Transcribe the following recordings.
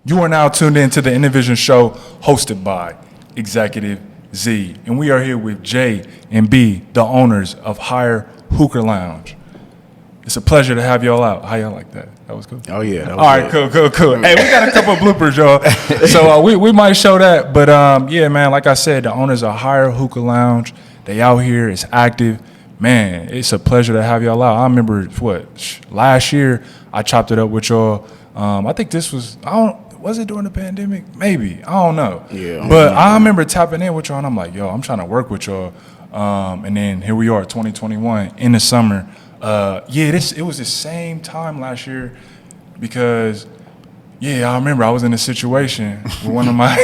You are now tuned in to the Indivision Show hosted by Executive Z. And we are here with J and B, the owners of HyerHookah Lounge. It's a pleasure to have y'all out. How y'all like that? That was cool. Oh, yeah. That was all right, cool. Hey, we got a couple of bloopers, y'all. So we might show that. But, yeah, man, like I said, the owners of HyerHookah Lounge, they out here. It's active. Man, it's a pleasure to have y'all out. I remember, last year I chopped it up with y'all. I think this was, was it during the pandemic? Maybe. I don't know. Yeah. But I remember tapping in with y'all, and I'm like, yo, I'm trying to work with y'all. And then here we are, 2021, in the summer. It was the same time last year because, I remember I was in a situation with one of my,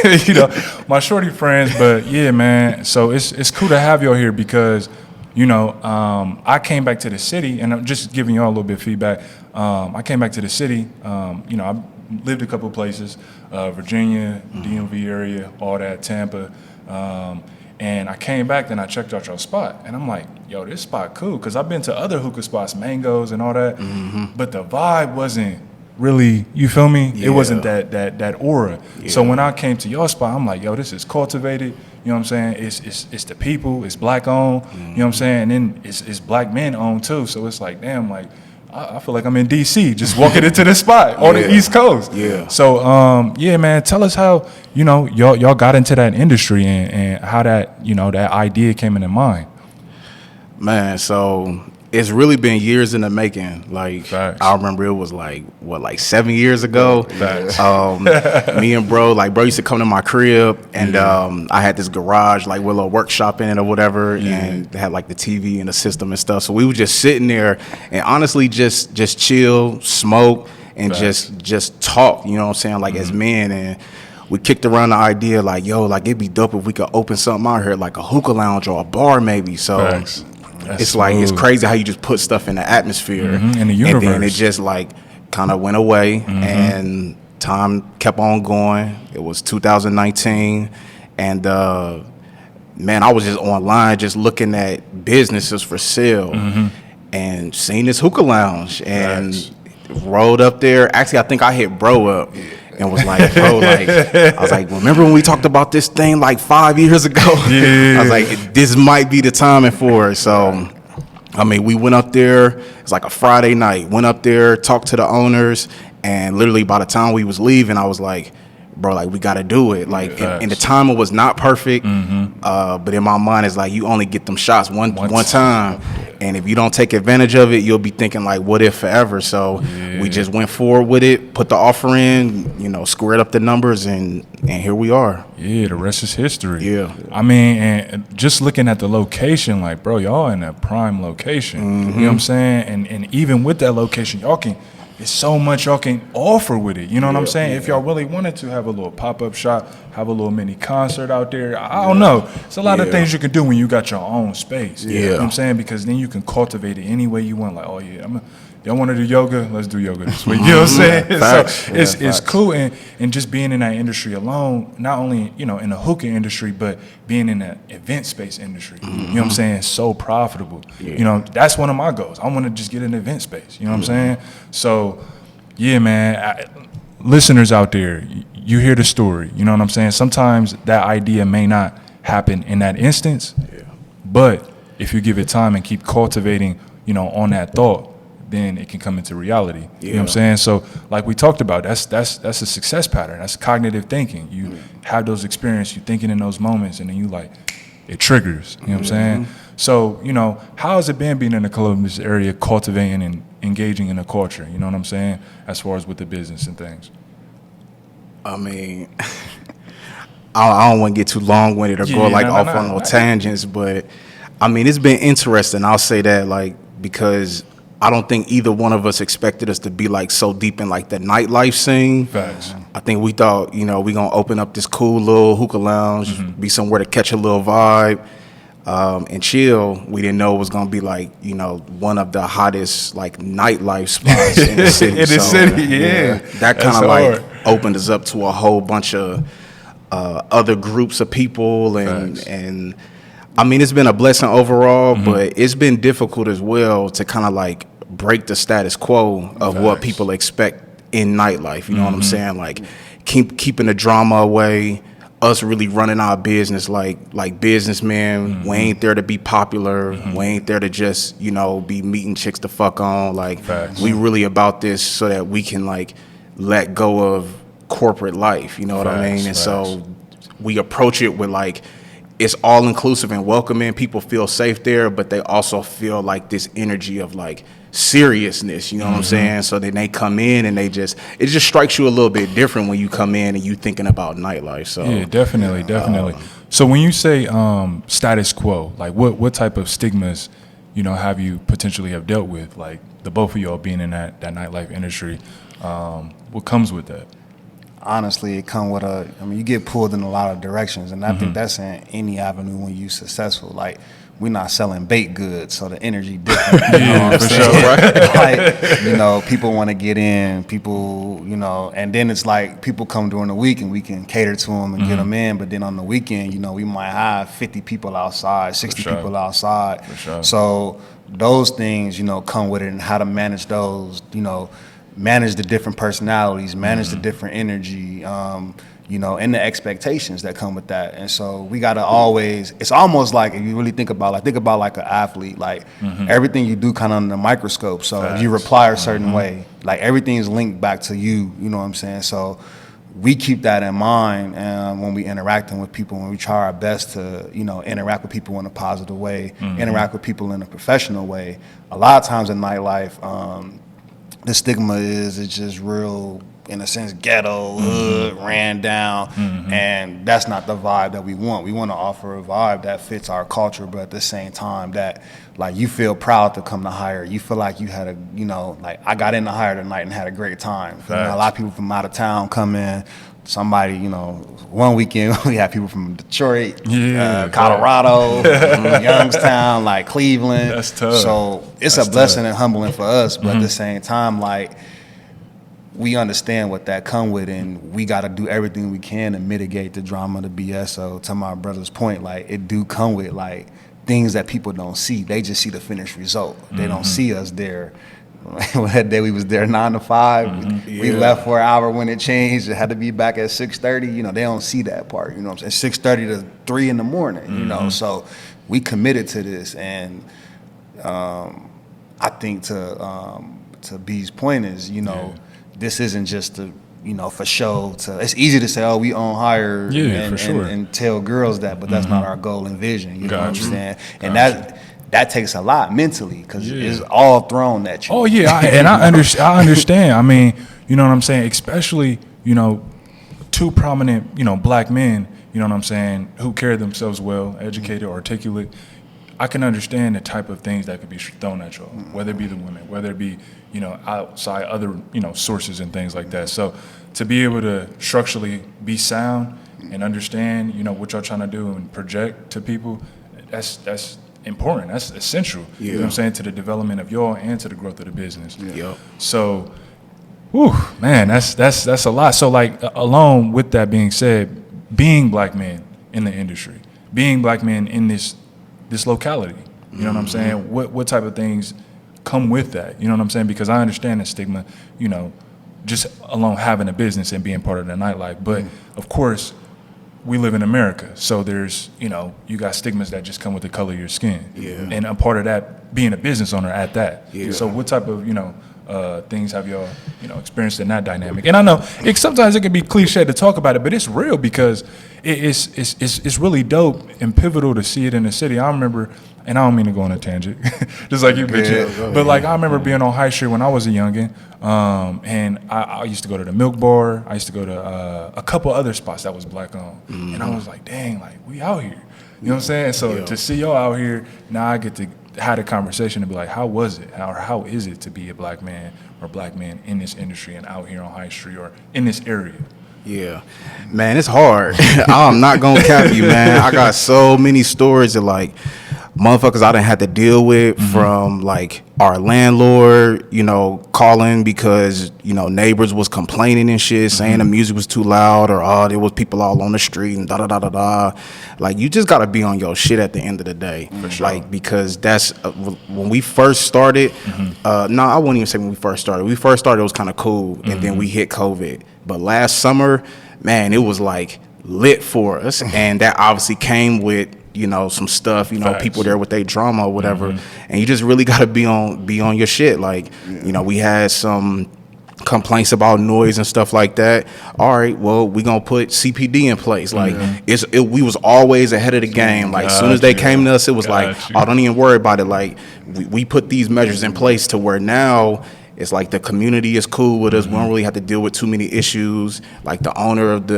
my shorty friends. But, yeah, man, so it's cool to have y'all here because, I came back to the city, and I'm just giving y'all a little bit of feedback. I came back to the city. I lived a couple of places, Virginia, DMV area, all that, Tampa. And I came back, then I checked out your spot. And I'm like, yo, this spot cool. Because I've been to other hookah spots, Mangoes and all that. Mm-hmm. But the vibe wasn't really, you feel me? Yeah. It wasn't that aura. Yeah. So when I came to your spot, I'm like, yo, this is cultivated. You know what I'm saying? It's the people. It's black owned. Mm-hmm. You know what I'm saying? And then it's black men owned too. So it's like, damn, like, I feel like I'm in D.C. just walking into this spot on the East Coast. Yeah. So, man, tell us how, y'all got into that industry and how that, that idea came into mind. Man, so it's really been years in the making. Like, Facts. I remember it was like 7 years ago. Facts. Me and bro used to come to my crib, and I had this garage, like with a little workshop in it or whatever, and they had like the TV and the system and stuff. So we were just sitting there and honestly just chill, smoke, and just talk, you know what I'm saying, like as men. And we kicked around the idea like, yo, like it'd be dope if we could open something out here, like a hookah lounge or a bar maybe. So Facts. It's like, it's crazy how you just put stuff in the atmosphere, in the universe. And then it just like kind of went away, and time kept on going. It was 2019, and man, I was just online just looking at businesses for sale, and seen this hookah lounge, and rolled up there. Actually, I think I hit bro up. And was like, bro, like, I was like, remember when we talked about this thing like 5 years ago? Yeah. I was like, this might be the timing for it. So, I mean, we went up there. It was like a Friday night. Went up there, talked to the owners, and literally by the time we was leaving, I was like, bro, like, we got to do it. Like, and the timing was not perfect, but in my mind, it's like, you only get them shots one time. And if you don't take advantage of it, you'll be thinking like, what if forever? So we just went forward with it, put the offer in, squared up the numbers, and here we are. Yeah, the rest is history. Yeah. I mean, and just looking at the location, like, bro, y'all in a prime location. You know what I'm saying? And even with that location, it's so much y'all can offer with it. You know what I'm saying? If y'all really wanted to have a little pop-up shop, have a little mini concert out there, I don't know. It's a lot of things you can do when you got your own space. You know what I'm saying? Because then you can cultivate it any way you want. Like, oh, yeah, y'all want to do yoga? Let's do yoga this week. You know what I'm saying? So it's cool. And just being in that industry alone, not only, in the hookah industry, but being in the event space industry. You know what I'm saying? It's so profitable. That's one of my goals. I want to just get an event space. You know what I'm saying? So, yeah, man, listeners out there, you hear the story. You know what I'm saying? Sometimes that idea may not happen in that instance, but if you give it time and keep cultivating, on that thought, then it can come into reality. You know what I'm saying? So like we talked about, that's a success pattern. That's cognitive thinking. You have those experiences, you're thinking in those moments, and then you like, it triggers. You know what I'm saying? So, how has it been being in the Columbus area, cultivating and engaging in the culture? You know what I'm saying? As far as with the business and things. I mean, I don't want to get too long-winded or go off on no tangents, but I mean, it's been interesting. I'll say that, like, because I don't think either one of us expected us to be like so deep in like the nightlife scene. Facts. I think we thought, we gonna open up this cool little hookah lounge, be somewhere to catch a little vibe, and chill. We didn't know it was gonna be like, one of the hottest like nightlife spots in the city. That kind of like opened us up to a whole bunch of other groups of people, and I mean, it's been a blessing overall, but it's been difficult as well to kind of like break the status quo of what people expect in nightlife. You know what I'm saying? Like keeping the drama away. Us really running our business like businessmen. We ain't there to be popular. We ain't there to just, you know, be meeting chicks to fuck on. Like, we really about this so that we can, like, let go of corporate life. You know what I mean? And so we approach it with, like, it's all inclusive and welcoming. People feel safe there, but they also feel like this energy of, like, seriousness, you know what I'm saying? So then they come in and it just strikes you a little bit different when you come in and you thinking about nightlife. So yeah, definitely. So when you say status quo, like what type of stigmas, you know, have you potentially have dealt with, like the both of y'all being in that nightlife industry? What comes with that? Honestly, it come with you get pulled in a lot of directions, and I think that's in any avenue when you're successful. Like, we're not selling baked goods, so the energy different. You know what I'm saying? Sure, right? Like, you know, people want to get in, people, you know, and then it's like people come during the week and we can cater to them and get them in, but then on the weekend, you know, we might have 50 people outside, 60 people outside. For sure. So those things, you know, come with it, and how to manage those, you know, manage the different personalities, manage the different energy, you know, and the expectations that come with that. And so we got to always, it's almost like, if you really think about like an athlete, like everything you do kind of under the microscope. So if you reply a certain way, like everything is linked back to you, you know what I'm saying? So we keep that in mind when we interacting with people, when we try our best to, you know, interact with people in a positive way, interact with people in a professional way. A lot of times in nightlife, the stigma is it's just real, in a sense, ghetto, hood, ran down, and that's not the vibe that we want. We want to offer a vibe that fits our culture, but at the same time that, like, you feel proud to come to Hire. You feel like you had a, you know, like, I got into Hire tonight and had a great time. You know, a lot of people from out of town come in. Somebody, you know, one weekend we had people from Detroit, Colorado, Youngstown, like Cleveland. That's tough. So it's a blessing and humbling for us, but at the same time, like, we understand what that come with, and we got to do everything we can to mitigate the drama, the BS. So to my brother's point, like, it do come with, like, things that people don't see. They just see the finished result. They don't see us there. That day we was there 9 to 5. We left for an hour when it changed. It had to be back at 6:30. You know, they don't see that part. You know what I'm saying? 6:30 to 3 in the morning. You know, so we committed to this, and I think to B's point is, you know, this isn't just to, you know, for show. It's easy to say, oh, we own Hire and tell girls that, but that's not our goal and vision. You know what I'm saying? And that takes a lot mentally, because it's all thrown at you. Oh yeah, I understand. I mean, you know what I'm saying? Especially, you know, two prominent, you know, black men, you know what I'm saying, who carry themselves well, educated, articulate. I can understand the type of things that could be thrown at y'all, whether it be the women, whether it be, you know, outside other, you know, sources and things like that. So to be able to structurally be sound and understand, you know, what y'all trying to do and project to people, that's important. That's essential. You know what I'm saying, to the development of y'all and to the growth of the business. So, whew, man, that's a lot. So, like, along with that being said, being black men in the industry, being black men in this locality, you know what I'm saying? What type of things come with that? You know what I'm saying? Because I understand the stigma, you know, just alone having a business and being part of the nightlife. But of course, we live in America, so there's, you know, you got stigmas that just come with the color of your skin. And a part of that, being a business owner at that. So what type of, you know, things have y'all, you know, experienced in that dynamic? And I know sometimes it can be cliche to talk about it, but it's real, because it's really dope and pivotal to see it in the city. I remember, and I don't mean to go on a tangent, just like you mentioned, but like I remember being on High Street when I was a youngin', and I used to go to the Milk Bar. I used to go to a couple other spots that was black owned, and I was like, dang, like, we out here. You know what I'm saying? So to see y'all out here, now I get to have a conversation and be like, how was it? How is it to be a black man or black man in this industry and out here on High Street or in this area? Yeah, man, it's hard. I'm not gonna cap you, man. I got so many stories of, like, motherfuckers I done had to deal with from like our landlord, you know, calling because, you know, neighbors was complaining and shit, saying the music was too loud, or there was people all on the street and da da da da da. Like, you just gotta be on your shit at the end of the day. For sure. Like, because that's when we first started. No, I wouldn't even say when we first started. We first started, it was kind of cool, and then we hit COVID. But last summer, man, it was like lit for us, and that obviously came with, you know, some stuff, you know, people there with their drama or whatever, and you just really got to be on your shit. Like, you know, we had some complaints about noise and stuff like that. All right, well, we gonna put CPD in place. Like, we was always ahead of the game. Like, as soon as they came to us, it was like, oh, don't even worry about it. Like, we put these measures in place to where now it's like the community is cool with us. We don't really have to deal with too many issues. Like, the owner of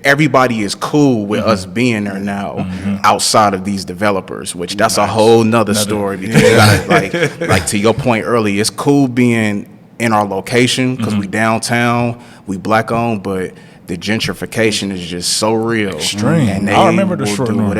everybody is cool with us being there now, outside of these developers, which that's a whole nother story, because you gotta, like to your point earlier, it's cool being in our location because we downtown, we black owned, but the gentrification is just so real. Extreme. And I remember the short north.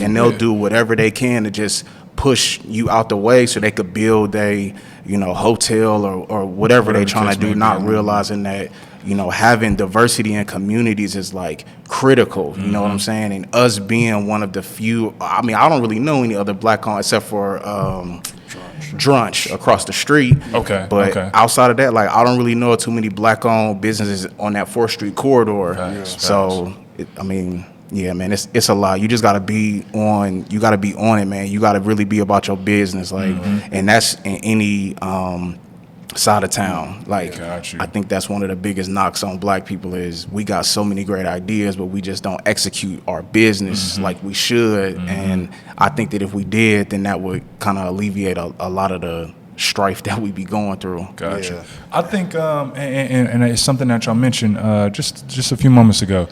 And they'll do whatever they can to just push you out the way so they could build a, you know, hotel or whatever they're trying to do, not realizing that, you know, having diversity in communities is like critical. You know what I'm saying? And us being one of the few, I mean, I don't really know any other black owned except for Drunch across the street. But outside of that, like, I don't really know too many black owned businesses on that 4th Street corridor. So, I mean, yeah, man, it's a lot. You just gotta be on. You gotta be on it, man. You gotta really be about your business, like, and that's in any side of town. Like, I think that's one of the biggest knocks on black people is we got so many great ideas, but we just don't execute our business like we should. And I think that if we did, then that would kind of alleviate a lot of the strife that we be going through. I think, and it's something that y'all mentioned just a few moments ago.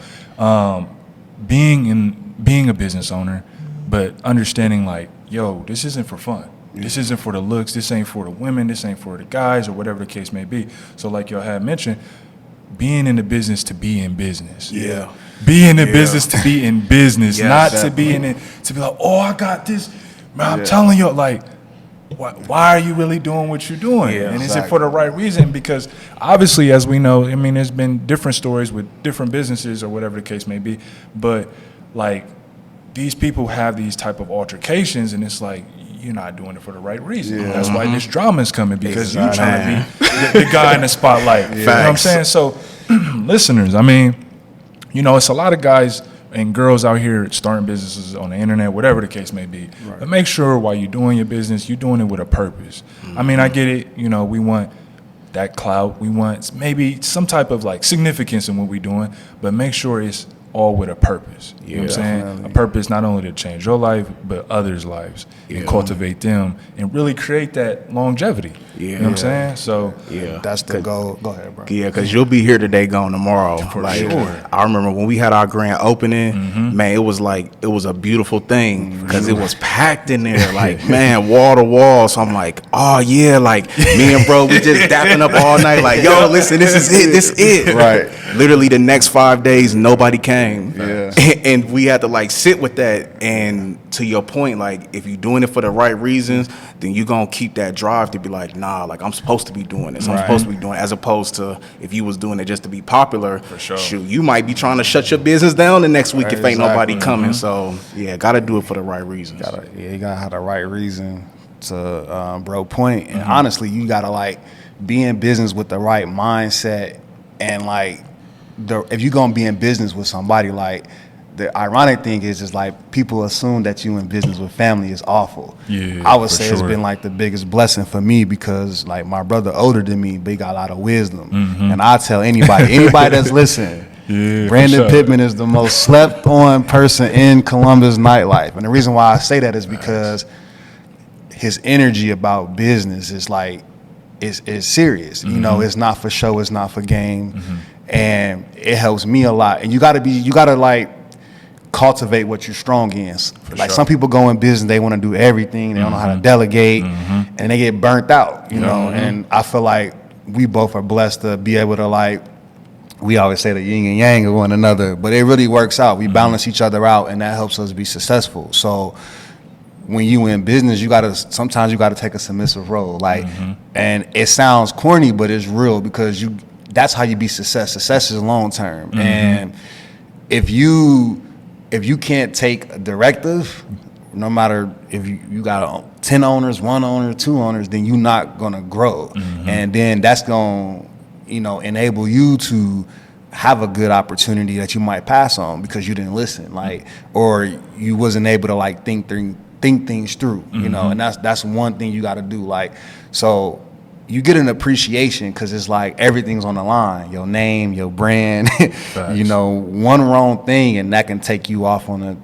Being a business owner, but understanding, like, yo, this isn't for fun. This isn't for the looks. This ain't for the women. This ain't for the guys, or whatever the case may be. So, like y'all had mentioned, being in the business to be in business. Be in the business to be in business, not to be in it to be like, oh, I got this. Man, I'm telling you, like, why are you really doing what you're doing? And is it for the right reason? Because obviously, as we know, I mean, there's been different stories with different businesses or whatever the case may be. But, like, these people have these type of altercations, and it's like, you're not doing it for the right reason. That's why this drama is coming, because you're trying to be the guy in the spotlight. You know what I'm saying? So, listeners, I mean, you know, it's a lot of guys and girls out here starting businesses on the internet, whatever the case may be. But make sure while you're doing your business, you're doing it with a purpose. I mean, I get it. You know, we want that clout. We want maybe some type of, like, significance in what we're doing, but make sure it's all with a purpose. You know what I'm saying? A purpose not only to change your life, but others' lives, and cultivate them and really create that longevity. You know what I'm saying? So, that's the goal. Go ahead, bro. Yeah, because you'll be here today, gone tomorrow. For like, sure. I remember when we had our grand opening, man, it was a beautiful thing, because it was packed in there, like, man, wall to wall. So I'm like, oh yeah, like, me and bro, we just dapping up all night, like, yo, listen, this is it. Right. Literally the next 5 days, nobody came. And we had to, like, sit with that. And to your point, like, if you're doing it for the right reasons, then you're gonna keep that drive to be like, nah, like, I'm supposed to be doing this. I'm supposed to be doing it, as opposed to if you was doing it just to be popular. For sure. Shoot, you might be trying to shut your business down the next week if ain't nobody coming. So yeah, gotta do it for the right reasons. You gotta have the right reason to bro point. And honestly, you gotta, like, be in business with the right mindset. And, like, if you're gonna be in business with somebody, like, the ironic thing is like, people assume that you in business with family is awful. I would say it's been, like, the biggest blessing for me, because, like, my brother older than me, but he got a lot of wisdom. And I tell anybody that's listening, Brandon Pittman is the most slept on person in Columbus nightlife. And the reason why I say that is because his energy about business is, like, is serious. You know, it's not for show, it's not for game. And it helps me a lot. And you gotta like cultivate what you're strong in. Like, some people go in business, they want to do everything, they don't know how to delegate, and they get burnt out, you know. And I feel like we both are blessed to be able to, like, we always say the yin and yang of one another, but it really works out. We balance each other out, and that helps us be successful. So when you in business, sometimes you gotta take a submissive role. Like, and it sounds corny, but it's real because that's how you be success. Success is long term. And if you can't take a directive, no matter if you got 10 owners, 1 owner, 2 owners, then you're not gonna grow. And then that's gonna, enable you to have a good opportunity that you might pass on because you didn't listen, like, or you wasn't able to like think things through, and that's one thing you got to do. Like, so you get an appreciation because it's like everything's on the line, your name, your brand, one wrong thing and that can take you off on a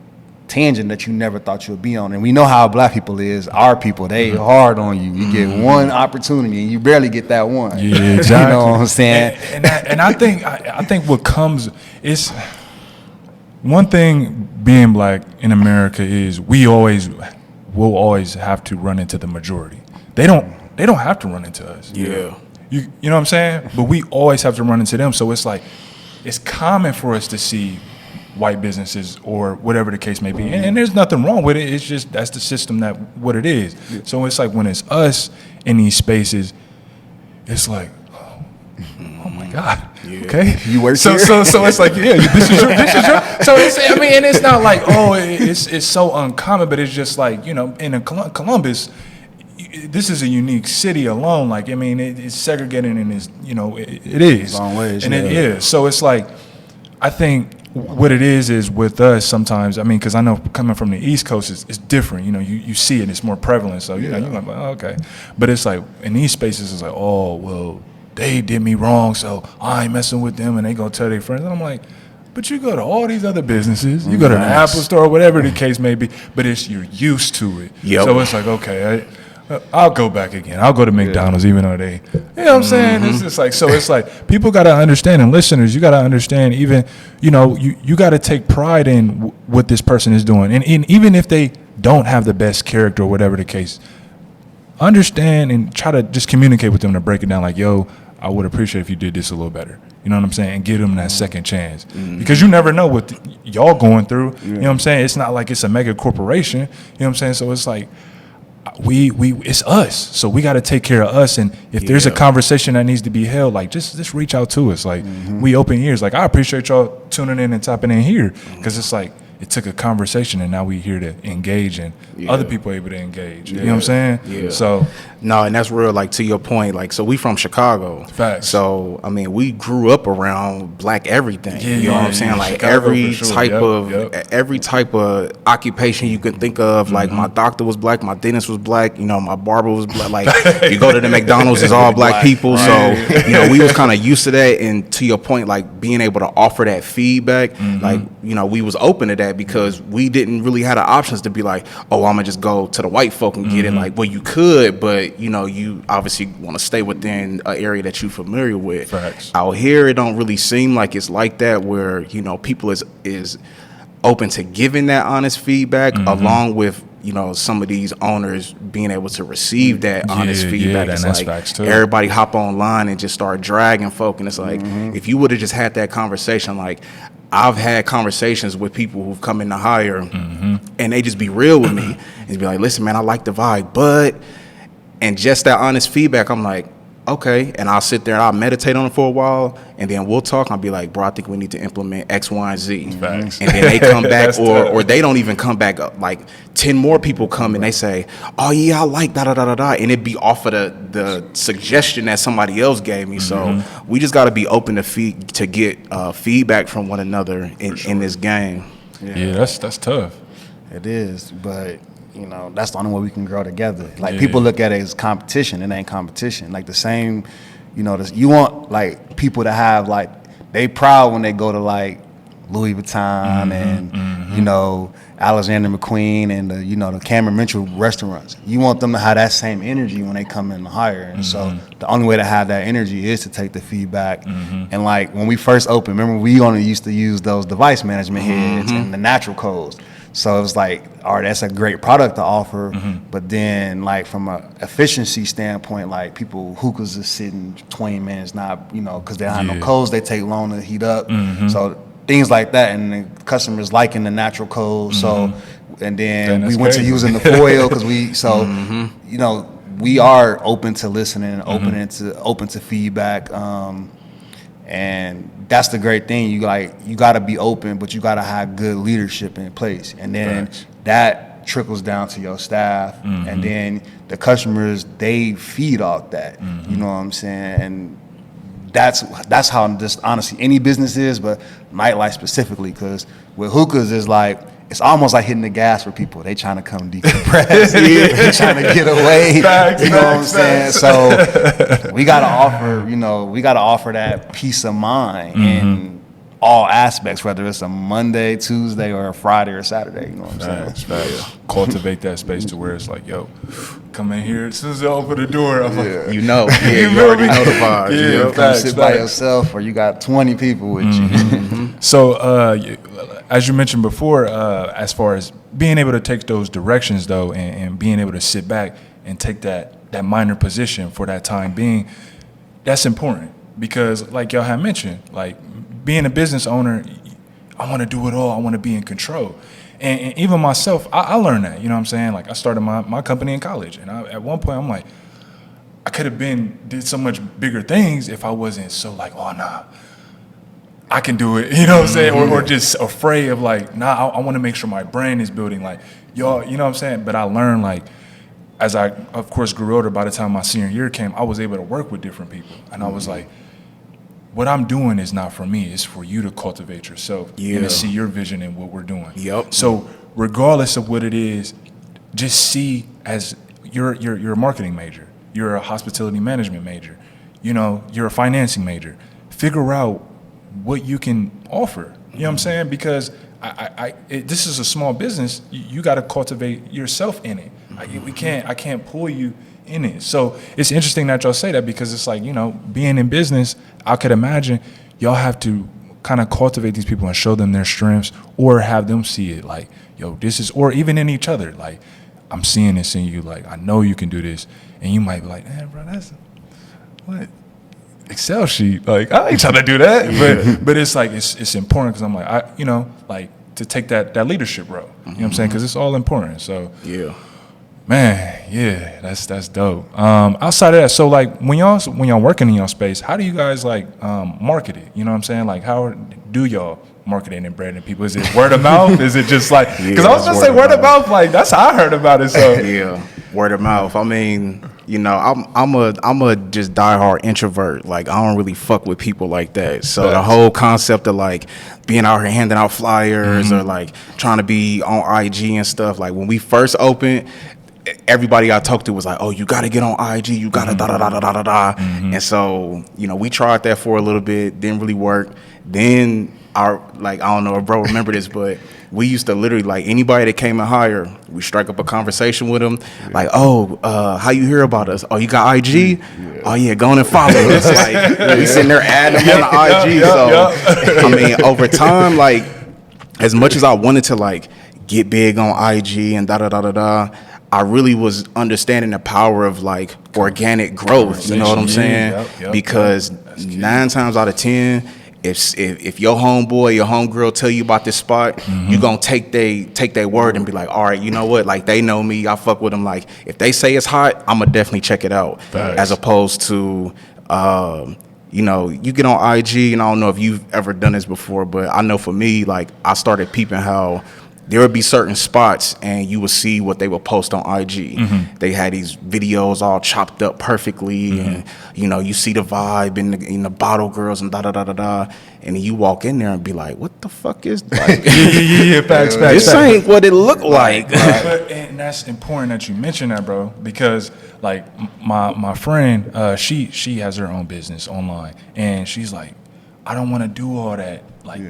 tangent that you never thought you would be on. And we know how black people is. Our people, they hard on you. You get one opportunity and you barely get that one. Yeah, exactly. You know what I'm saying? And I think what comes is one thing being black in America is we'll always have to run into the majority. They don't have to run into us. Yeah. You know what I'm saying? But we always have to run into them. So it's like it's common for us to see white businesses or whatever the case may be. And there's nothing wrong with it. It's just that's the system that what it is. Yeah. So it's like when it's us in these spaces, it's like, oh my God. Yeah. Okay. You work so here? So it's like, yeah, this is your so it's, I mean, and it's not like, oh, it's so uncommon, but it's just like, in Columbus, this is a unique city alone. Like, I mean, it's segregated and it's, it is. Long ways. And it is. So it's like, I think what it is with us sometimes, I mean, because I know coming from the East Coast, it's different. You see it, it's more prevalent. So, you're like, oh, okay. But it's like, in these spaces, it's like, oh, well, they did me wrong, so I ain't messing with them, and they gonna tell their friends. And I'm like, but you go to all these other businesses, you go to the Apple Store, whatever the case may be, but you're used to it. Yep. So it's like, okay, I'll go back again. I'll go to McDonald's even though they, you know what I'm saying? It's just like, so it's like, people got to understand, and listeners, you got to understand even, you got to take pride in what this person is doing. And even if they don't have the best character or whatever the case, understand and try to just communicate with them to break it down like, yo, I would appreciate if you did this a little better. You know what I'm saying? And give them that second chance. Because you never know what y'all going through. You know what I'm saying? It's not like it's a mega corporation. You know what I'm saying? So it's like, it's us, so we got to take care of us. And if there's a conversation that needs to be held, like just reach out to us. Like we open ears. Like I appreciate y'all tuning in and tapping in here because it's like it took a conversation and now we here to engage and other people able to engage. You know what I'm saying? Yeah. So no, and that's real. Like to your point, like so we from Chicago. Facts. So I mean, we grew up around black everything. You know what I'm saying? Like Chicago every type of occupation you can think of. Like my doctor was black, my dentist was black. My barber was black. Like you go to the McDonald's, it's all black people. Right. So we was kind of used to that. And to your point, like being able to offer that feedback, like we was open to that because we didn't really have the options to be like, oh, I'm gonna just go to the white folk and get it. Like, well, you could, but you obviously want to stay within an area that you're familiar with. Facts. Out here, it don't really seem like it's like that where people is open to giving that honest feedback along with some of these owners being able to receive that honest feedback. Yeah, it's that's like facts too. Everybody hop online and just start dragging folk, and it's like if you would have just had that conversation, like I've had conversations with people who've come in to hire and they just be real with me and be like, listen, man, I like the vibe, but, and just that honest feedback, I'm like, okay. And I'll sit there and I'll meditate on it for a while and then we'll talk. I'll be like, bro, I think we need to implement X, Y, and Z. Facts. And then they come back or they don't even come back up. Like 10 more people come and they say, oh yeah, I like da-da-da-da-da. And it be off of the suggestion that somebody else gave me. So we just got to be open to get feedback from one another in this game. Yeah, that's tough. It is, but that's the only way we can grow together. Like people look at it as competition. It ain't competition. Like the same, you want like people to have like they proud when they go to like Louis Vuitton and Alexander McQueen and the Cameron Mitchell restaurants. You want them to have that same energy when they come in to hire. And so the only way to have that energy is to take the feedback. And like when we first opened, remember we only used to use those device management heads and the natural codes. So it was like, all right, that's a great product to offer, but then like from a efficiency standpoint, like hookahs is sitting 20 minutes, not, because they don't have no codes, they take long to heat up. So things like that, and the customers liking the natural codes. So and then that's we went crazy. to using the foil because you know, we are open to listening, open to feedback, and that's the great thing. You got to be open, but you got to have good leadership in place, and then that trickles down to your staff, and then the customers, they feed off that. You know what I'm saying? And that's how just honestly any business is, but nightlife specifically, because with hookahs is like, it's almost like hitting the gas for people. They trying to come decompress. They trying to get away. You know what I'm saying? So we gotta offer that peace of mind in all aspects, whether it's a Monday, Tuesday, or a Friday or Saturday. You know what I'm saying? Cultivate that space to where it's like, yo, come in here. As soon as I open the door, I'm like, You already know the vibes. Yeah, You come sit by yourself, or you got 20 people with you. So, as you mentioned before, as far as being able to take those directions, though, and being able to sit back and take that minor position for that time being, that's important. Because, like y'all had mentioned, like being a business owner, I want to do it all. I want to be in control. And even myself, I learned that. You know what I'm saying? Like, I started my company in college. And at one point, I'm like, I could have did so much bigger things if I wasn't so like, oh, nah, I can do it, you know what I'm saying? Or just afraid of like, nah, I want to make sure my brand is building. Like, y'all, you know what I'm saying? But I learned, like, as I, of course, grew older, by the time my senior year came, I was able to work with different people. And I was like, what I'm doing is not for me. It's for you to cultivate yourself and to see your vision in what we're doing. So regardless of what it is, just see as you're a marketing major. You're a hospitality management major. You know, you're a financing major. Figure out what you can offer. You know what I'm saying? Because this is a small business. You got to cultivate yourself in it. I can't pull you in it. So it's interesting that y'all say that, because it's like, you know, being in business, I could imagine y'all have to kind of cultivate these people and show them their strengths, or have them see it like, yo, this is, or even in each other, like, I'm seeing this in you, like, I know you can do this. And you might be like, man, bro, that's what Excel sheet, like, I ain't trying to do that. But it's like, it's important, because I'm like, to take that leadership role. You know what I'm saying? Because it's all important. So man, yeah, that's dope. Outside of that, so like when y'all working in your space, how do you guys like market it? You know what I'm saying? Like, how do y'all market it and branding people? Is it word of mouth? Is it just like, because I was gonna say word of mouth, like that's how I heard about it. So word of mouth. I mean, you know, I'm a just diehard introvert. Like, I don't really fuck with people like that. So the whole concept of like being out here handing out flyers or like trying to be on IG and stuff. Like, when we first opened, everybody I talked to was like, oh, you got to get on IG, you got to da-da-da-da-da-da. And so, you know, we tried that for a little bit, didn't really work. Then I don't know if bro remember this, but we used to literally, like, anybody that came in hire, we strike up a conversation with them, like, oh, how you hear about us? Oh, you got IG? Oh yeah, go on and follow us. Like, we sitting there adding them on the IG. So I mean, over time, like, as much as I wanted to like get big on IG and da-da-da-da-da, I really was understanding the power of like organic growth. You know what I'm saying? Because 9 times out of 10, if your homeboy, your homegirl tell you about this spot, you gonna take their word and be like, all right, you know what? Like, they know me, I fuck with them. Like, if they say it's hot, I'ma definitely check it out. As opposed to, you know, you get on IG, and I don't know if you've ever done this before, but I know for me, like, I started peeping how there would be certain spots and you would see what they would post on IG. They had these videos all chopped up perfectly, and you know, you see the vibe in the bottle girls and da-da-da-da-da, and then you walk in there and be like, what the fuck is like facts. This ain't what it looked like. And that's important that you mention that, bro, because like my friend, she has her own business online, and she's like, I don't want to do all that, like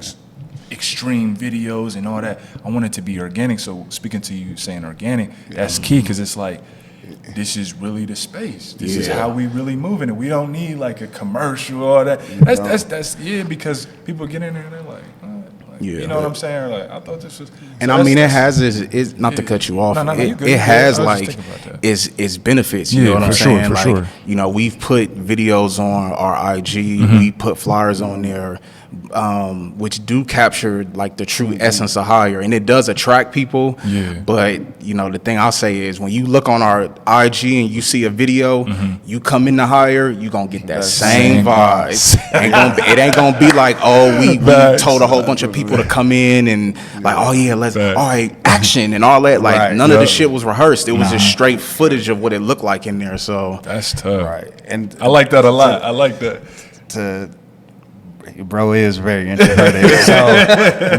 extreme videos and all that. I want it to be organic. So speaking to you saying organic, that's key, because it's like, this is really the space. This is how we really moving it. We don't need like a commercial or that. That's because people get in there and they're like, you know what I'm saying? Like, I thought this was. And I mean, it has its not to cut you off. It has like its benefits. You know what I'm saying? For like, sure. you know, we've put videos on our IG. We put flyers on there. which do capture like the true essence of Hire, and it does attract people. Yeah. But you know, the thing I'll say is when you look on our IG and you see a video, you come in to Hire, you gonna get that same vibe. It ain't gonna be like, oh, we told a whole bunch of people to come in and like, oh yeah, let's all right, action and all that. Like none of the shit was rehearsed. It was just straight footage of what it looked like in there. So that's tough. Right. And I like that a lot. I like that. Bro is very introverted, so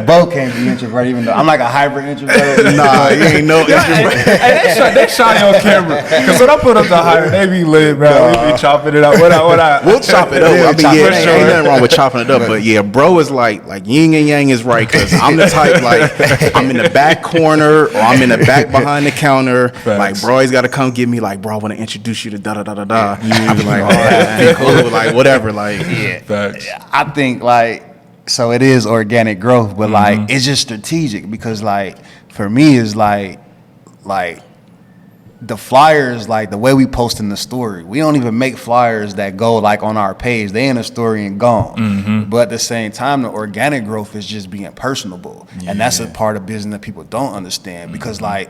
Bo can't be introverted, even though I'm like a hybrid introvert. nah, you ain't no introvert. Hey, they shy on camera. Because when I put up the Hire, they be lit, bro. We be chopping it up. We'll chop it up. I mean, ain't sure. nothing wrong with chopping it up. But yeah, bro is like yin and yang is right, because I'm the type like I'm in the back corner or I'm in the back behind the counter. Facts. Like bro, he's got to come get me. Like bro, I want to introduce you to da da da da da. I be like, all right, be cool, like whatever. Like Facts. I think like, so it is organic growth, but like it's just strategic, because like for me is like the flyers, like the way we post in the story, we don't even make flyers that go like on our page. They in the story and gone. But at the same time, the organic growth is just being personable, and that's a part of business that people don't understand, because like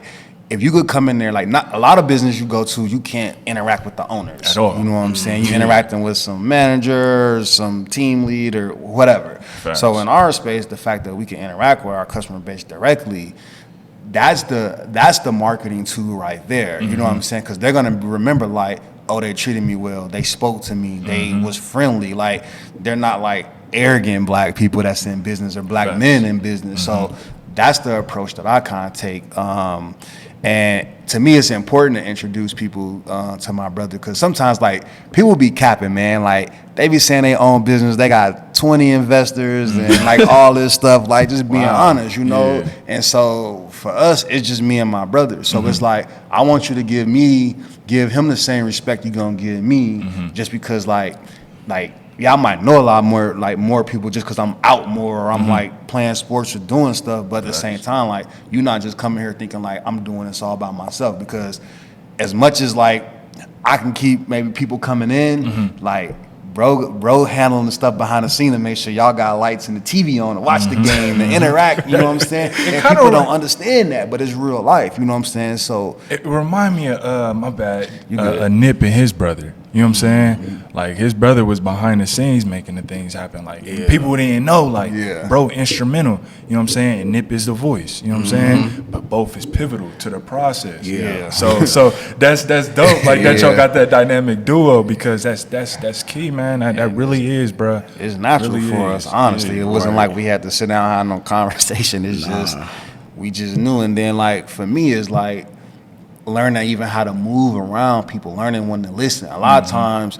if you could come in there, like not a lot of business you go to, you can't interact with the owners at all. You know what I'm saying? You're interacting with some manager, some team lead, or whatever. Facts. So in our space, the fact that we can interact with our customer base directly, that's the marketing tool right there. You know what I'm saying? Because they're gonna remember like, oh, they treated me well, they spoke to me, they was friendly. Like they're not like arrogant black people that's in business, or black men in business. So that's the approach that I kind of take. And to me, it's important to introduce people to my brother, because sometimes like people be capping, man. Like they be saying they own business, they got 20 investors and like all this stuff. Like just being honest, you know. Yeah. And so for us, it's just me and my brother. So it's like I want you to give him the same respect you're gonna give me, just because like. Yeah, I might know a lot more people just because I'm out more, or I'm like playing sports or doing stuff. But at the same time, like you're not just coming here thinking like I'm doing this all by myself, because as much as like I can keep maybe people coming in, like bro handling the stuff behind the scene and make sure y'all got lights and the TV on to watch the game and interact, you know what I'm saying? And people don't understand that, but it's real life, you know what I'm saying? So it remind me of my bad, a Nip and his brother. You know what I'm saying? Like his brother was behind the scenes making the things happen. Like people didn't know, like bro, instrumental. You know what I'm saying? And Nip is the voice. You know what I'm saying? But both is pivotal to the process. Yeah. So that's dope. Like that y'all got that dynamic duo, because that's key, man. That really is, bro. It's natural really for us. Honestly, it wasn't like we had to sit down and have no conversation. It's just we just knew. And then like for me, it's like learning even how to move around people, learning when to listen. A lot of times,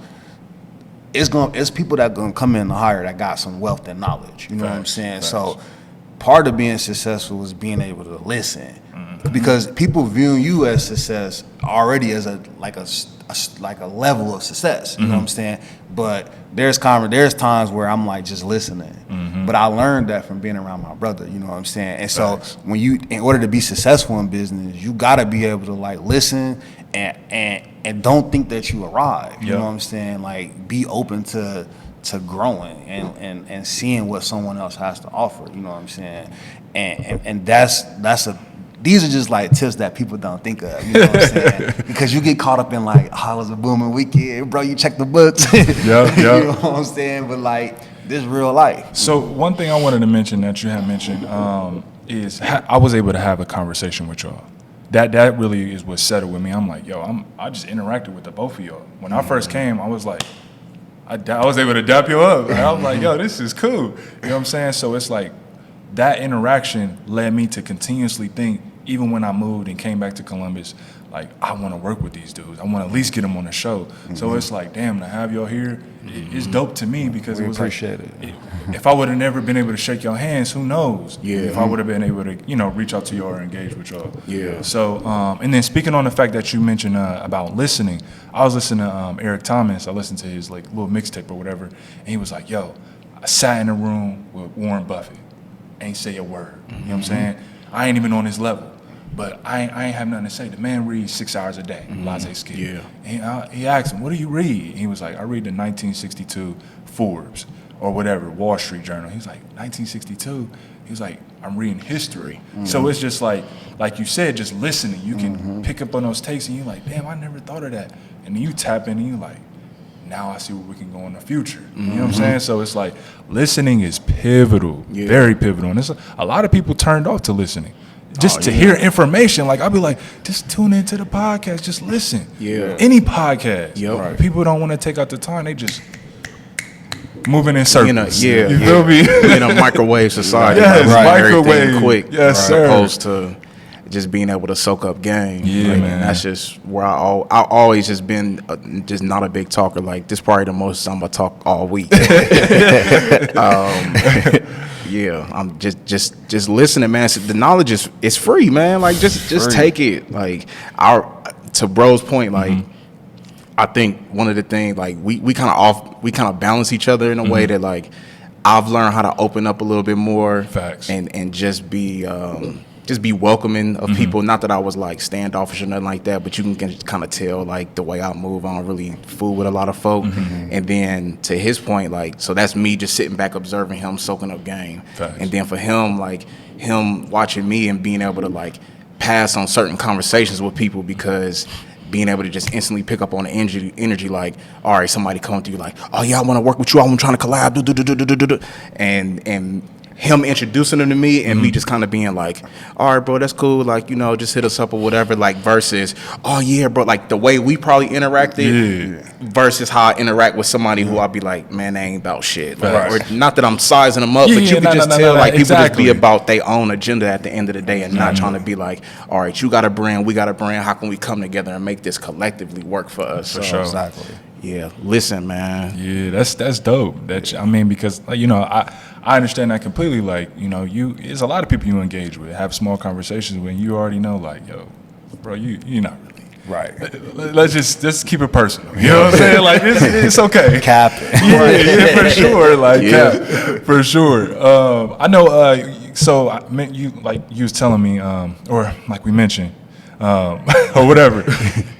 it's people that gonna come in to Hire that got some wealth and knowledge. You know what I'm saying? So part of being successful is being able to listen, because people view you as success already as a level of success. You know what I'm saying? But there's times where I'm like just listening. But I learned that from being around my brother. You know what I'm saying? And so when in order to be successful in business, you gotta be able to like listen and don't think that you arrived. You know what I'm saying? Like be open to growing and seeing what someone else has to offer. You know what I'm saying? And these are just like tips that people don't think of, you know what I'm saying? Because you get caught up in like, oh, it was a booming weekend, bro, you check the books. You know what I'm saying? But like, this is real life. So one thing I wanted to mention that you had mentioned is I was able to have a conversation with y'all. That really is what settled with me. I'm like, yo, I just interacted with the both of y'all. When I first came, I was like, I was able to dap you up. I was like, yo, this is cool. You know what I'm saying? So it's like that interaction led me to continuously think, even when I moved and came back to Columbus, like I want to work with these dudes. I want to at least get them on the show. So it's like, damn, to have y'all here, it's dope to me, because it was appreciate like, if I would have never been able to shake your hands, who knows? If I would have been able to, reach out to y'all or engage with y'all. So, and then speaking on the fact that you mentioned about listening, I was listening to Eric Thomas. I listened to his like little mixtape or whatever, and he was like, yo, I sat in a room with Warren Buffett, ain't say a word. You know what I'm saying? I ain't even on his level. But I ain't have nothing to say. The man reads 6 hours a day, Blase Ski. He asked him, what do you read? He was like, I read the 1962 Forbes. or whatever, Wall Street Journal. He's like, 1962. He was like, I'm reading history. So it's just like you said, just listening. You can pick up on those takes and you're like, damn, I never thought of that. And then you tap in and you're like, now I see where we can go in the future. You know what I'm saying? So it's like listening is pivotal, very pivotal. And it's a lot of people turned off to listening. Just to hear information, like I'll be like, just tune into the podcast, just listen. Yeah. Any podcast. Yep. Right. People don't want to take out the time, they just moving in circles. You feel me? In a microwave society, Yes, microwave. everything quick, Yes, as sir. opposed to just being able to soak up game. Yeah, like, man. That's just where I always just been just not a big talker. Like this probably the most I'm gonna talk all week. Yeah, I'm just listening, man. So the knowledge is free, man. Like just take it. Like to bro's point, like I think one of the things, like we kind of balance each other in a way that like I've learned how to open up a little bit more. Facts. And just be welcoming of people. Not that I was like standoffish or nothing like that, but you can kind of tell like the way I move. I don't really fool with a lot of folk. And then to his point, like, so that's me just sitting back observing him soaking up game. Facts. And then for him, like him watching me and being able to like pass on certain conversations with people, because being able to just instantly pick up on the energy, like, all right, somebody coming to you like, oh yeah, I want to work with you, I'm trying to collab, and him introducing them to me and me just kind of being like, all right, bro, that's cool, like, you know, just hit us up or whatever, like, versus, oh yeah, bro, like the way we probably interacted versus how I interact with somebody who I'll be like, man, they ain't about shit. Like, or not that I'm sizing them up, but you can just tell like people just be about their own agenda at the end of the day and not trying to be like, all right, you got a brand, we got a brand, how can we come together and make this collectively work for us? For sure. Exactly. Yeah, listen, man. Yeah, that's dope. I mean, because you know, I understand that completely. Like, you know, there's a lot of people you engage with, have small conversations with, and you already know, like, yo, bro, you're not really Right. Let's just keep it personal. You know what I'm saying? Like, it's okay. Cap it. Yeah, for sure. Like, for sure. I know. So I meant you was telling me, or like we mentioned, or whatever.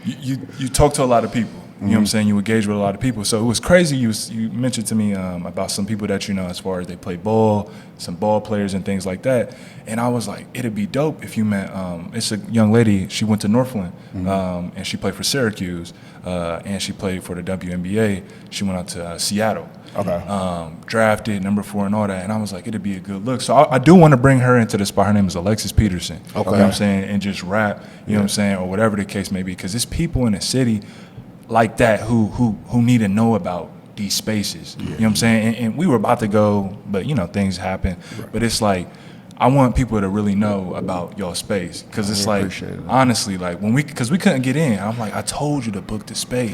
You talk to a lot of people. You know what I'm saying? You engage with a lot of people. So it was crazy. You mentioned to me about some people that you know as far as they play ball, some ball players and things like that. And I was like, it'd be dope if you met, it's a young lady, she went to Northland, and she played for Syracuse, and she played for the WNBA. She went out to Seattle. Okay. Drafted, number 4 and all that. And I was like, it'd be a good look. So I do want to bring her into the spot. Her name is Alexis Peterson. Okay. You know what I'm saying? And just rap, you know what I'm saying? Or whatever the case may be. Because there's people in the city like that who need to know about these spaces. You know what I'm saying? And we were about to go, but you know, things happen. Right. But it's like, I want people to really know about your space, because it's like, honestly, like because we couldn't get in. I'm like, I told you to book the space,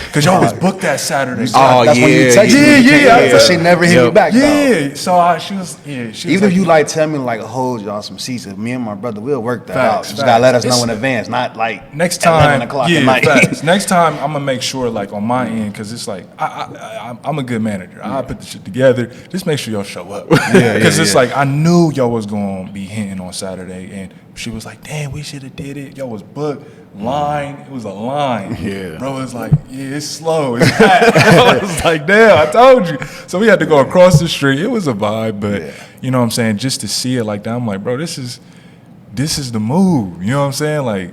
because y'all was booked that Saturday. So that's when you text me. But she never hit me back. Yeah, so she was even like, if you like tell me like, hold y'all some seats, if me and my brother will work that out. Just gotta let us know in advance, not like next time. 11 o'clock at night. Facts. Next time I'm gonna make sure, like, on my end, because it's like I'm a good manager. I put the shit together. Just make sure y'all show up, because it's like I knew y'all was gonna be hitting on Saturday, and she was like, damn, we should have did it. Y'all was booked. Line, it was a line. Yeah. Bro was like, yeah, it's slow. It's packed. I was like, damn, I told you. So we had to go across the street. It was a vibe, but you know what I'm saying? Just to see it like that, I'm like, bro, this is the move. You know what I'm saying? Like,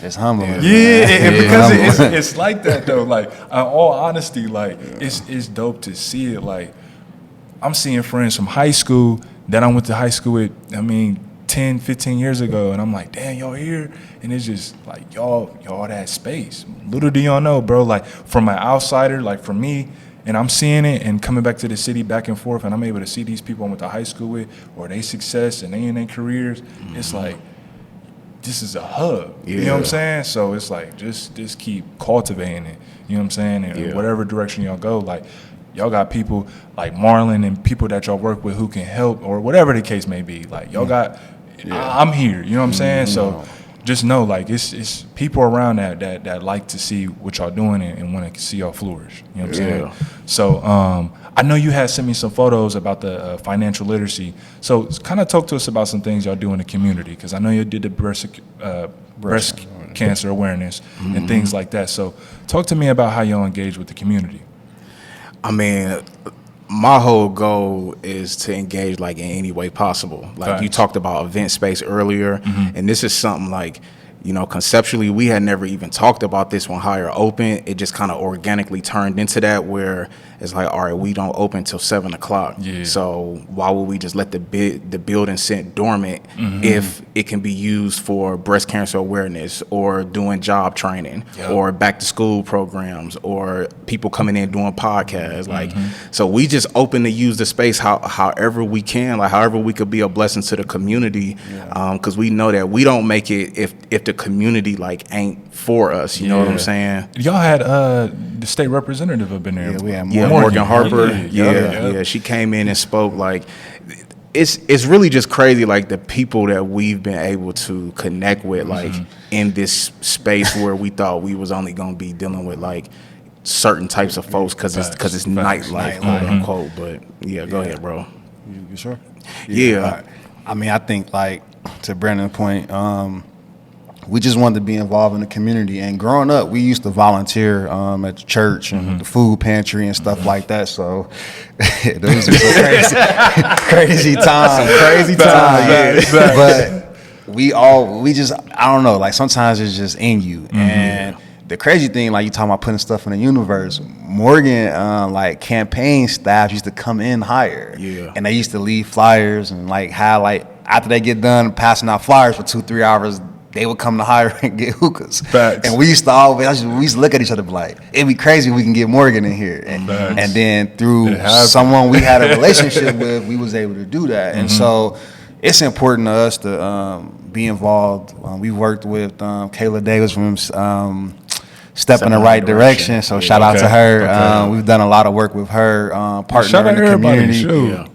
it's humbling. Yeah, and because it's like that though. Like, in all honesty, like it's dope to see it. Like, I'm seeing friends from high school that I went to high school with, 10, 15 years ago, and I'm like, damn, y'all here? And it's just like, y'all that space. Little do y'all know, bro, like, from an outsider, like, for me, and I'm seeing it and coming back to the city back and forth, and I'm able to see these people I went to high school with, or they success and they in their careers. It's like, this is a hub. You know what I'm saying? So it's like, just keep cultivating it. You know what I'm saying? And whatever direction y'all go, like, y'all got people like Marlon and people that y'all work with who can help, or whatever the case may be. Like, y'all got, I'm here. You know what I'm saying? So just know, like, it's people around that like to see what y'all doing and want to see y'all flourish. You know what I'm saying? So I know you had sent me some photos about the financial literacy. So kind of talk to us about some things y'all do in the community, because I know you did the breast cancer awareness and things like that. So talk to me about how y'all engage with the community. I mean, my whole goal is to engage like in any way possible. Like you talked about event space earlier, and this is something like, you know, conceptually, we had never even talked about this when Hire opened. It just kind of organically turned into that, where it's like, all right, we don't open till 7 o'clock. Yeah. So why would we just let the building sit dormant if it can be used for breast cancer awareness or doing job training or back to school programs or people coming in doing podcasts? Like, so we just open to use the space however we can, like however we could be a blessing to the community. Because we know that we don't make it if the community like ain't for us, you know what I'm saying? Y'all had the state representative up in there. Yeah, we had Morgan Harper. Yeah, she came in and spoke. Like, it's really just crazy, like the people that we've been able to connect with, like in this space where we thought we was only gonna be dealing with like certain types of folks because it's nightlife, quote unquote. But go ahead, bro. You sure? Yeah. I mean, I think like to Brandon's point, we just wanted to be involved in the community. And growing up, we used to volunteer at the church and the food pantry and stuff like that. So those were crazy times. But we just, I don't know, like sometimes it's just in you. And the crazy thing, like you talking about putting stuff in the universe, Morgan, like campaign staff used to come in higher. And they used to leave flyers and like how like after they get done passing out flyers for 2-3 hours, they would come to Hire and get hookahs. Facts. And we used to look at each other and be like, it'd be crazy if we can get Morgan in here. And then through someone we had a relationship with, we was able to do that. And so it's important to us to be involved. We worked with Kayla Davis from Step in the Right Direction. So shout out to her. We've done a lot of work with her, partner in the community.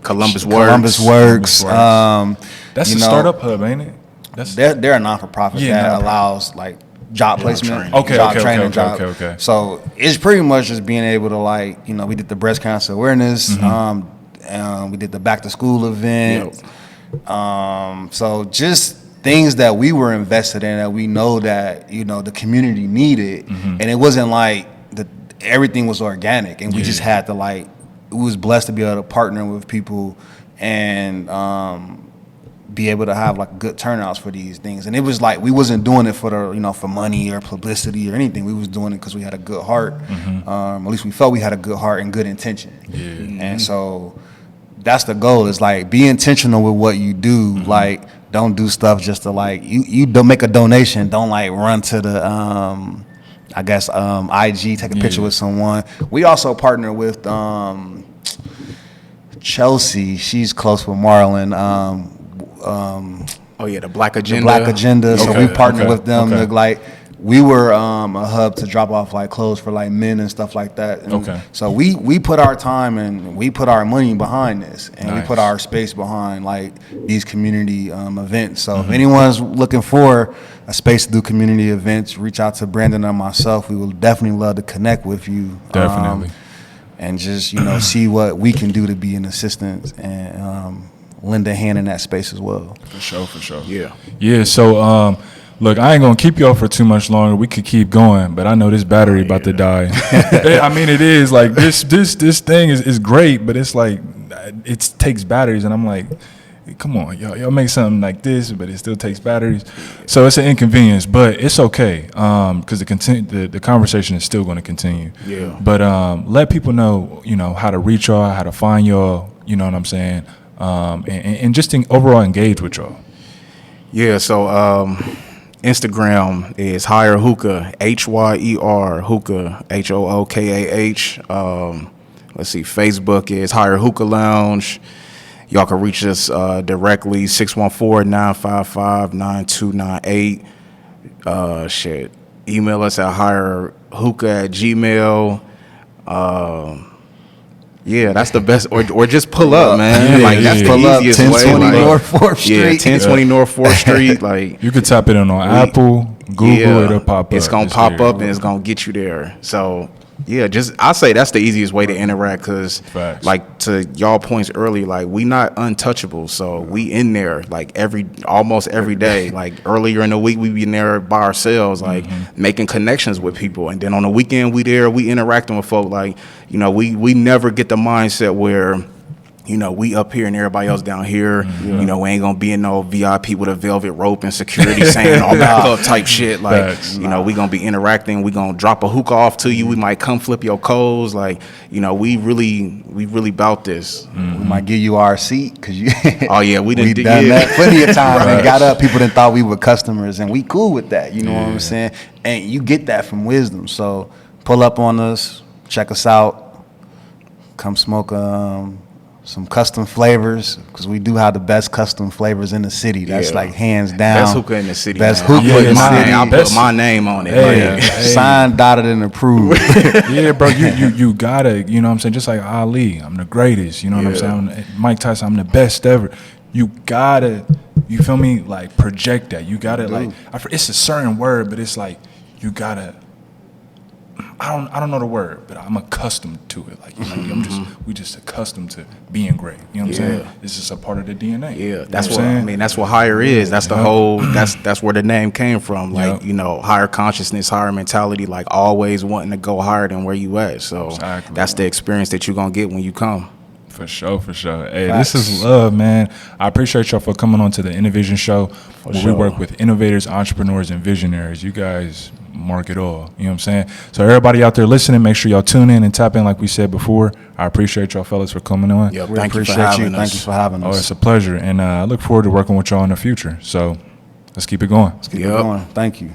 Columbus Works. That's a startup hub, ain't it? They're a non-for-profit that allows like job placement, training. So it's pretty much just being able to like, you know, we did the breast cancer awareness, we did the back to school event. So just things that we were invested in that we know that, you know, the community needed, and it wasn't like everything was organic, and we just had to like, we was blessed to be able to partner with people and be able to have like good turnouts for these things. And it was like we wasn't doing it for the, you know, for money or publicity or anything. We was doing it because we had a good heart. At least we felt we had a good heart and good intention. And so that's the goal, is like be intentional with what you do. Like don't do stuff just to like you don't make a donation, don't like run to the IG, take a picture with someone. We also partner with Chelsea. She's close with Marlon. The Black Agenda. So we partnered with them to like, we were a hub to drop off like clothes for like men and stuff like that. And so we put our time and we put our money behind this, and we put our space behind like these community events. So if anyone's looking for a space to do community events, reach out to Brandon or myself. We would definitely love to connect with you. Definitely. And just, you know, see what we can do to be an assistance and lend a hand in that space as well. For sure. Yeah. So, look, I ain't gonna keep y'all for too much longer. We could keep going, but I know this battery about to die. I mean, it is like this thing is great, but it's like it takes batteries, and I'm like, come on, y'all make something like this, but it still takes batteries. So it's an inconvenience, but it's okay, because the conversation is still going to continue. But let people know, you know, how to reach y'all, how to find y'all. You know what I'm saying? And just overall engage with y'all. So Instagram is HyerHookah, HYER Hookah, HOOKAH. Let's see, Facebook is HyerHookah Lounge. Y'all can reach us directly, 614-955-9298. Email us at HyerHookah@gmail. That's the best. Or just pull up, man. That's the easiest way. 1020 North 4th Street. 1020 North 4th Street. Like, you could tap it in on Apple, Google, it'll pop up. It's gonna pop up and it's gonna get you there. So I say that's the easiest way to interact, because Facts. like to y'all points early, like we not untouchable, so we in there like almost every day. Like earlier in the week we be in there by ourselves, like making connections with people, and then on the weekend we interacting with folk. Like, you know, we never get the mindset where, you know, we up here and everybody else down here. You know, we ain't gonna be in no VIP with a velvet rope and security saying all back up type shit. Like, you know, we gonna be interacting. We gonna drop a hookah off to you. We might come flip your codes. Like, you know, we really about this. We might give you our seat because you. Oh yeah, we done that plenty of times and got up. People done thought we were customers, and we cool with that. You know what I'm saying? And you get that from wisdom. So pull up on us, check us out, come smoke some custom flavors, because we do have the best custom flavors in the city. That's like hands down. Best hookah in the city. Best man. hookah in the city. I put my name on it. Hey, Signed, dotted, and approved. Yeah, bro, you gotta, you know what I'm saying? Just like Ali, I'm the greatest, you know what I'm saying? Mike Tyson, I'm the best ever. You gotta, you feel me? Like project that. You gotta like, it's a certain word, but it's like, you gotta, I don't know the word, but I'm accustomed to it. Like, you know, we just accustomed to being great. You know what I'm saying? It's just a part of the DNA. Yeah, that's what I mean. That's what higher is. That's the whole. That's where the name came from. Like, you know, higher consciousness, higher mentality. Like always wanting to go higher than where you at. So that's the experience that you're gonna get when you come. For sure. Hey, this is love, man. I appreciate y'all for coming on to the Innovision Show, where we work with innovators, entrepreneurs, and visionaries. You guys mark it all. You know what I'm saying? So everybody out there listening, make sure y'all tune in and tap in like we said before. I appreciate y'all fellas for coming on. Yep, We thank you for appreciate having you. us. Thank you for having us. Oh, it's a pleasure. And I look forward to working with y'all in the future. So let's keep it going. Keep it going. Thank you.